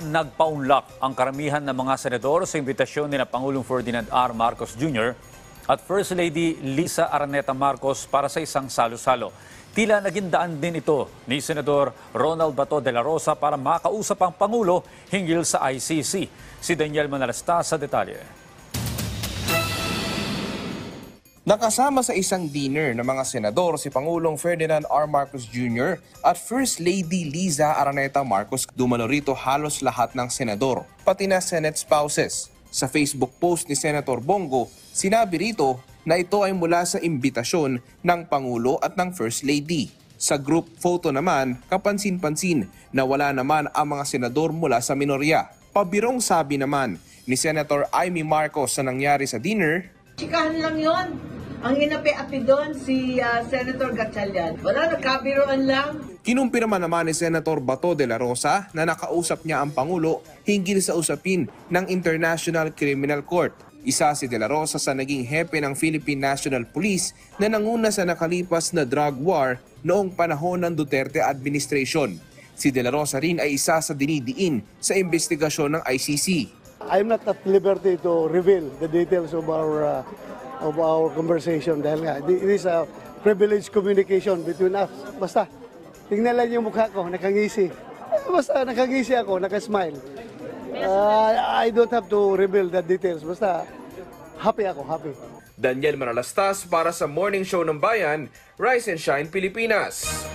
Nagpaunlak ang karamihan ng mga senador sa imbitasyon ni Pangulong Ferdinand R. Marcos Jr. at First Lady Lisa Araneta Marcos para sa isang salo-salo. Tila naging daan din ito ni Senador Ronald Bato de la Rosa para makausap ang Pangulo hinggil sa ICC. Si Daniel Manalasta sa detalye. Nakasama sa isang dinner ng mga senador si Pangulong Ferdinand R. Marcos Jr. at First Lady Liza Araneta Marcos. Dumalo rito halos lahat ng senador, pati na Senate spouses. Sa Facebook post ni Senator Bongo, sinabi rito na ito ay mula sa imbitasyon ng Pangulo at ng First Lady. Sa group photo naman, kapansin-pansin na wala naman ang mga senador mula sa minorya. Pabirong sabi naman ni Senator Amy Marcos sa nangyari sa dinner, "Chikahan lang yon. Ang inapi-api doon si Senator Gatchalian. Wala, nagkabiruan lang." Kinumpirma naman ni Senator Bato de la Rosa na nakausap niya ang Pangulo hinggil sa usapin ng International Criminal Court. Isa si de la Rosa sa naging hepe ng Philippine National Police na nanguna sa nakalipas na drug war noong panahon ng Duterte administration. Si de la Rosa rin ay isa sa dinidiin sa investigasyon ng ICC. I'm not at liberty to reveal the details of our conversation dahil nga it is a privileged communication between us. Basta tingnan lang yung mukha ko, nakangisi. Basta nakangisi ako, nakasmile. I don't have to reveal the details. Basta happy ako, happy. Daniel Manalastas para sa Morning Show ng Bayan, Rise and Shine Pilipinas.